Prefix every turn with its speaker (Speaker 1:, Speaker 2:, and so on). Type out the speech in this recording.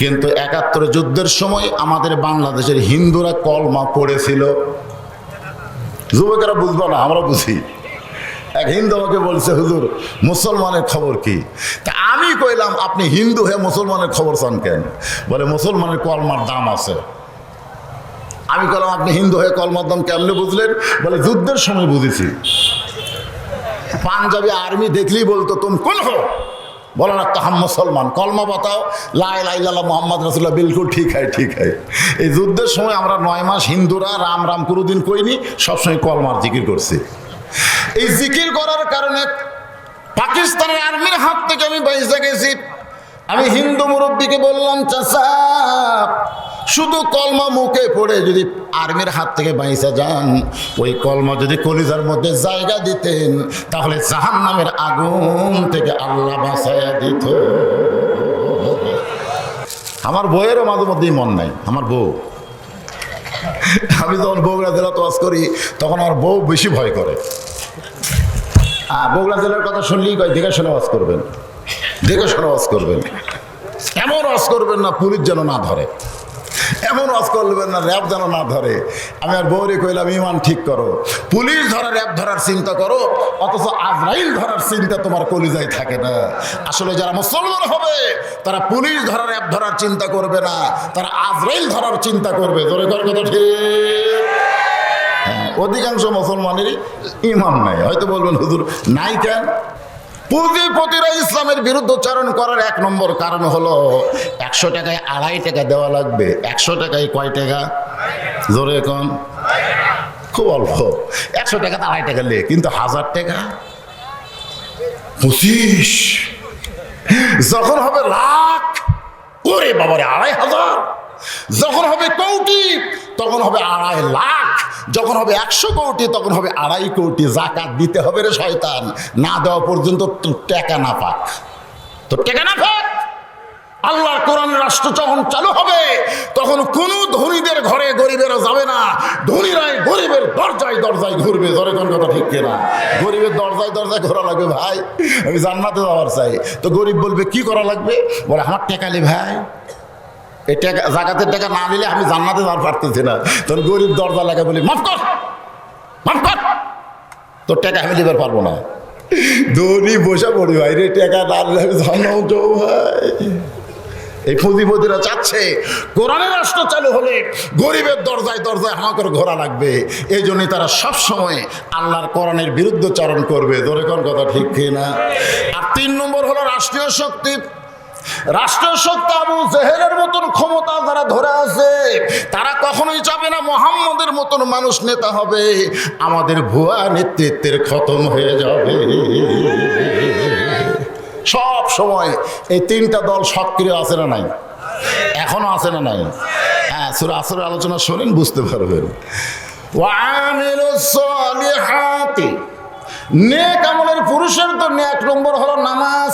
Speaker 1: কিন্তু ৭১ যুদ্ধের সময় আমাদের বাংলাদেশের হিন্দুরা কলমা পড়েছিল। যুবকেরা বুঝবো না, আমরা বুঝি। এক হিন্দু আমাকে বলছে, হুজুর মুসলমানের খবর কি? তা আমি কইলাম, আপনি হিন্দু হয়ে মুসলমানের খবর চান কেন? বলে মুসলমানের কলমার দাম আছে। আমি বললাম, আপনি হিন্দু হয়ে কলমার দাম কেমনে বুঝলেন? বলে যুদ্ধের সময় বুঝেছি। পাঞ্জাবি আর্মি দেখলেই বলতো, তুমি কোন হো? বলো না তো হাম মুসলমান, কলমা বাতাও, লা ইলাহা ইল্লাল্লাহ মুহাম্মদ রাসূলুল্লাহ, বিলকুল ঠিক হয়, ঠিক হয়। এই যুদ্ধের সময় আমরা 9 মাস হিন্দুরা রাম রাম কোনোদিন কইনি, সবসময় কলমার জিকির করছি। এই জিকির করার কারণে পাকিস্তানের আর্মির হাত থেকে আমি বাইসা গেছি। আমি হিন্দু মুরব্বীকে বললাম, চাচা শুধু কলমা মুখে পড়ে যদি আর্মির হাত থেকে বাইসা যান, ওই কলমা যদি কলিজার মধ্যে জায়গা দিতেন, তাহলে জাহান্নামের আগুন থেকে আল্লাহ বাঁচাইয়া দিত। আমার বউয়েরও মাঝে মধ্যেই মন নাই। আমার বউ, আমি যখন বগুড়া জেলা ওয়াজ করি তখন আমার বউ বেশি ভয় করে। বগুড়া জেলার কথা শুনলেই কয়, দেখে শুনে ওয়াজ করবেন, দেখে শুনে ওয়াজ করবেন, এমন ওয়াজ করবেন না পুলিশ যেন না ধরে, এমন ওয়াজ করবেন না র্যাব যেন না ধরে। আমি আর বউরে কইলাম, ইমান ঠিক করো, পুলিশ ধরা র্যাব ধরার চিন্তা করো, অথচ আজরাইল ধরার চিন্তা তোমার কলিজায় থাকে না। আসলে যারা মুসলমান হবে তারা পুলিশ ধরা র্যাব ধরার চিন্তা করবে না, তারা আজরাইল ধরার চিন্তা করবে। জোরে কর কথা ঠিক। হ্যাঁ, অধিকাংশ মুসলমানেরই ইমান নাই। হয়তো বলবেন, হুজুর নাই কেন? পুঁজিপতিরা ইসলামের বিরুদ্ধোচ্চারণ করার 1 নম্বর কারণ হলো 100 টাকায় 2.5 টাকা দেওয়া লাগবে। 100 টাকায় কয় টাকা? জোরে কম, খুব অল্প। 100 টাকাতে 2.5 টাকা লে, কিন্তু 1000 টাকা 25, যখন হবে লাখ, ওরে বাবারে 2,500, যখন হবে কোটি তখন হবে 2.5 লাখ, যখন হবে 100 কোটি তখন হবে 2.5 কোটি। জাকাত দিতে হবে রে শয়তান, না দেওয়া পর্যন্ত তোর টাকা না পাক, তোর টাকা না পাক। আল্লাহর কোরআন রাষ্ট্র যখন চালু হবে তখন কোন ধনীদের ঘরে গরিবেরা যাবে না, ধনীরাই গরিবের দরজায় দরজায় ঘুরবে। জোরে কোন কথা ঠিক কিনা? গরিবের দরজায় দরজায় ঘোরা লাগবে। ভাই আমি জান্নাতে যাওয়ার চাই, তো গরিব বলবে কি করা লাগবে? বলে আমার টাকা লে ভাই, এই টাকা জাকাতের টাকা না নিলে আমি জান্নাতে যাওয়ার পারতেছি না। তখন গরিব দরজা লাগে, বলি মাফ কর, মাফ কর, তোর টাকা আমি দিবার পারবো না। ধনী বসে পড়ি, ভাই রে টাকা না নিলে আমি জান্নাত যাবো ভাই। এই পুঁজিপতিরা চাচ্ছে কোরআনের রাষ্ট্র চালু হলে গরিবের দরজায় দরজায় হাঁ করে ঘোরা লাগবে। এই জন্যই তারা সবসময় আল্লাহর কোরআনের বিরুদ্ধচারণ করবে। ধরে কোন কথা ঠিক কিনা? আর 3 নম্বর হলো রাষ্ট্রীয় শক্তি। রাষ্ট্রীয় শক্তি আবু জেহেলের মতন ক্ষমতা যারা ধরে আছে, তারা কখনোই চাবে না মুহাম্মদের মতন মানুষ নেতা হবে। আমাদের ভুয়া নেতৃত্বের খতম হয়ে যাবে। সব সময় এই 3টা দল সক্রিয় আছে না নাই? এখনো আছে না নাই? হ্যাঁ, সূরা আসরের আলোচনা শোনেন, বুঝতে পারবেন। ওয়ামিলুস সালিহাতি, নেক আমলের পুরুষের জন্য 1 নম্বর হলো নামাজ।